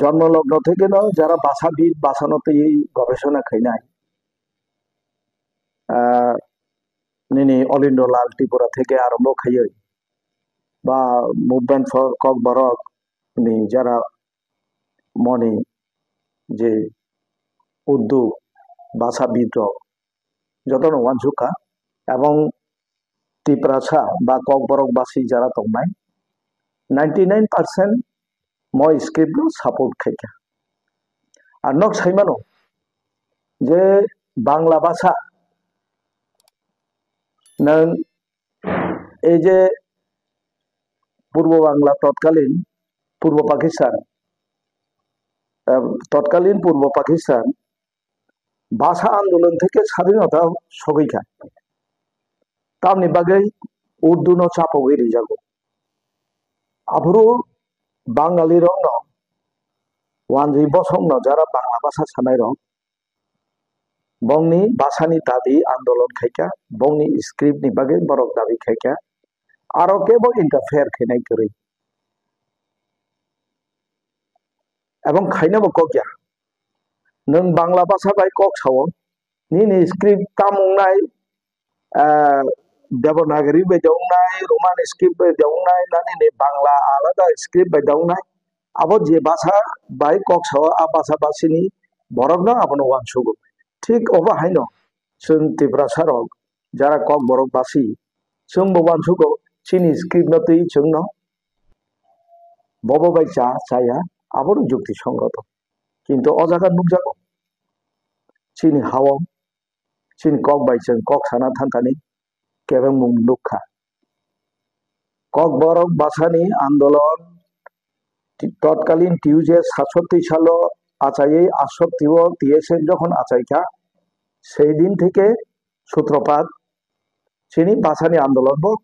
জন্মলগ্ন থেকে ন যারা ভাষাবিদ বাসানোতে এই গবেষণা খাইনাই নিনি অলিন্দ লাল ত্রিপুরা থেকে আরম্ভ খাইয়ে বা মুভমেন্ট ফর ককবরক ni যারা মনে যে উদ্যোগ ভাষাবিদ যত ওয়ানসুকা এবং ত্রিপুরাসা বা ককবরকবাসী যারা দंनाय 99% মই স্ক্রিপ্ট সাপোর্ট খাইকা আর নক সাইমানো যে বাংলা ভাষা নং এই যে পূর্ব বাংলা তৎকালীন পূর্ব পাকিস্তান ভাষা আন্দোলন থেকে স্বাধীনতা সবইখা তামনি বাগে উর্দু ন চাপো গেরি যাগো আবরু বাঙালি রং ওয়ানজি বসং যারা বাংলা ভাষা সানাই রং বংনি ভাষানি দাবি আন্দোলন খাইকা বংনি স্ক্রিপ্ট नि बागै बरक दाबी खाइका आरो केबो इंटरफेयर खैनाय करै এবং খাইনাबो कगया नों बांला भाषा बाय कक सावो नि स्क्रिप्ट तामुंनाय देवनागरी बाय दंनाय रोमान स्क्रिप्ट बाय दंनाय नानि ने बांला आलादा स्क्रिप्ट बाय दंनाय आबो जे भाषा बाय कक सावो आ भाषा बासिनी बरक न आपनो वानसुगो ठीक अबा हाइनो जों त्रिपुरासा रक যারা ককবরকবাসী जोंबो वानसुगो चिनि स्क्रिप्ट नतै जोंनो बबो बाय चाया आबो जुक्ति संगत किन्तु अजागा नुकजागो चिनि हावो चिनि कक बाय जों कक साना थांखानि केबं मुं नुखा ककबरक भाषानि आंदोलन तत्कालीन টিউজে 67 সালে আচাইয়ে 68 টিএসএ যখন আচাইকা সেই দিন থেকে সূত্রপাত চিনি ভাষানি আন্দোলন বক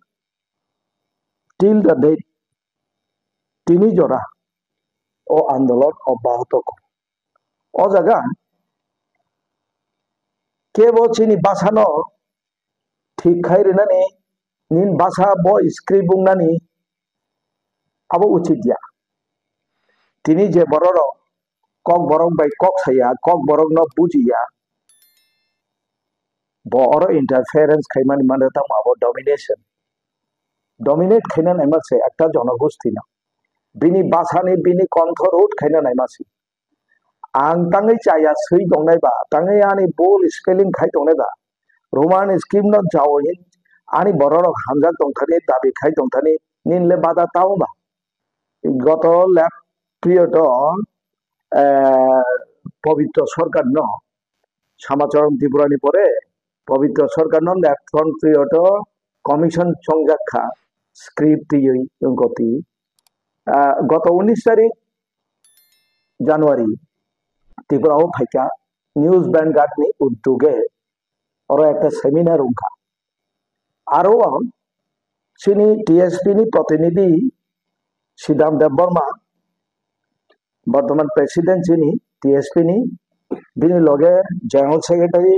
টিল দ্য ডেট তিনি জরা ও আন্দোলন অব্যাহত ও জায়গা কেবল চিনি ভাষানো ঠিক খাইরেনানি নিন ভাষা ব স্ক্রিপ্ট বুংনানি আবো উচিত দিয়া তিনি যে বড় কক বরক বাই কক সাইয়া কক বরক ন বুঝিয়া বড় ইন্টারফারেন্স খাইমানি মানে তা মাবো ডমিনেট খাইনা নাইমাছে একটা জনগোষ্ঠী না বিনি ভাষানি বিনি কণ্ঠ রোড খাইনা নাইমাছি आं ताङै चाया सै दंनाय बा ताङै आनि बोल स्पेलिंग खाइ दंनाय बा रोमान स्क्रिप्ट न जावहिन आनि बररक हामजाक दंथानि दाबि खाइ दंथानि निनले बादा ताउ बा गत ल्याब पिरियड पवित्र सरकार न समाचारम त्रिपुरानि परे पवित्र सरकार न ल्याब फ्रंट पिरियड कमिशन संजाखा स्क्रिप्ट यई गति गत 19 तारिख জানুয়ারি त्रिपुरा फाइका न्यूज वैनगार्ड नि उद्योगे और एक सेमिनार उनका आरो चिनी टीएसपी नि प्रतिनिधि श्रीदाम देव बर्मा बर्तमान प्रेसिडेंट चिनी टीएसपी नि बिनि लगे जनरल सेक्रेटारी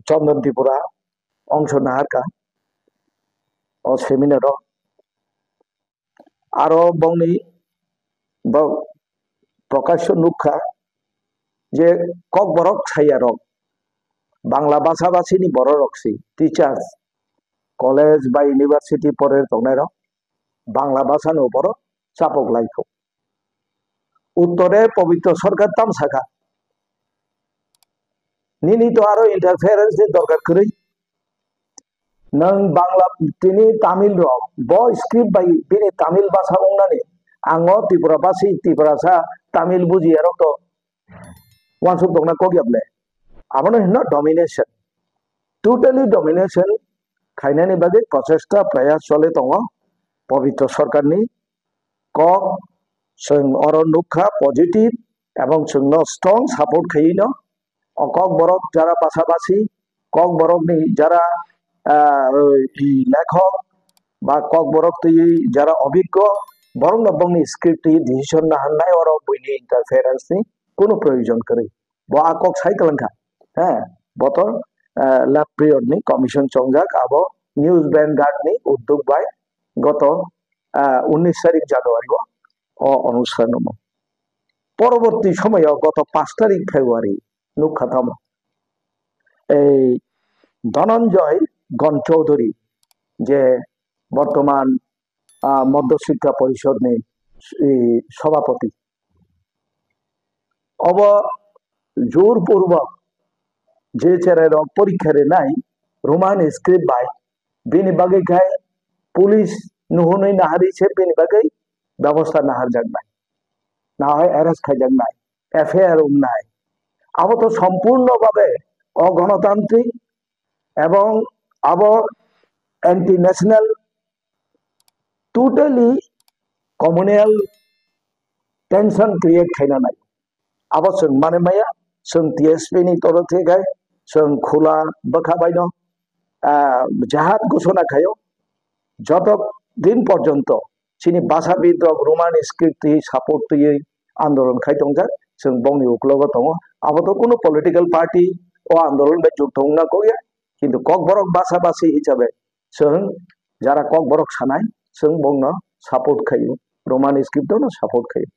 चंदन त्रिपुरा अंश नाहारका और सेमिनार आरो बंगनी प्रकाश्य नुखा जे कक बरक छाया रक बांग्ला भाषा भाषी बर रक्सी टीचार्स कलेज बा यूनिवर्सिटी परे दंनाय रक बांग्ला भाषा नो बर चापक लाइखौ उत्तरे पवित्र सरकार तामसाखा निनी तो आरो इंटरफेरेंस नि दरकार करै नों बांग्ला तिनी तामिल रक ब स्क्रिप्ट बाय बिनि तामिल भाषा बुंनानै आङो त्रिपुरा भाषी त्रिपुरासा तामिल बुझिया रक तो वानसुक दंना कगियाबले आबनो हिनो डोमिनेशन टोटली डोमिनेशन खाइनानि बागै प्रचेष्टा प्रयास चले दङ पवित्र सरकारनि कक जों अरनुखा पजिटिव एवं जोंनो स्ट्रं सापोर्ट खाइनो कक बरक जारा भाषाभाषी कक बरकनि जारा लेखक बा कक बरक जारा अभिज्ञ बरं नबंनि स्क्रिप्ट डिसिजन ना हाननाय और बयनि इंटरफेरेंस नि कोनो प्रयोजन करे बो आकक साइकलंखा हे बतो ल्याब पिरियड नि कमिशन चंजाक आबो न्यूज वैनगार्ड नि उद्योग बाय गत 19 तारिख জানুয়ারি অনুষ্ঠান পরবর্তী সময়ে গত 5 তারিখ ফেব্রুয়ারি নুখাতাম এই ধনঞ্জয় গণ চৌধুরী যে বর্তমান মধ্যশিক্ষা পরিষদ নেই সভাপতি অব জোরপূর্বক যে চেরের পরীক্ষারে নাই রোমান স্ক্রিপ্ট বাই বিনি বাগে খায় পুলিশ নুহनै নাহারিছে বিনি বাগে ব্যবস্থা নাহার যাক নাই না হয় অ্যারেস্ট খাই যাক নাই এফআইআর নাই আবো তো সম্পূর্ণভাবে অগণতান্ত্রিক এবং আবো anti national totally communal tension create खाइना नाय आबो जों माने माया जों टीएसपी नि तरफ থেকে जों खुला बखाबाय दं জাহাজ ঘোষণা খাयो যত দিন পর্যন্ত চিনি ভাষা বিদ্রোহ রোমান স্ক্রিপ্ট সাপোর্ट দিয়ে আন্দোলন খাইতং যা जों বংনি উকলগ দङ আবো তো কোনো পলিটিক্যাল পার্টি ও আন্দোলন বে যুক্ত হংনা কইয়া কিন্তু ককবরক ভাষাভাষী হিসাবে जों যারা ককবরক সানাय जों বংनो সাপোর্ট খাयो রোমান স্ক্রিপ্ট দनो সাপোর্ট খাयो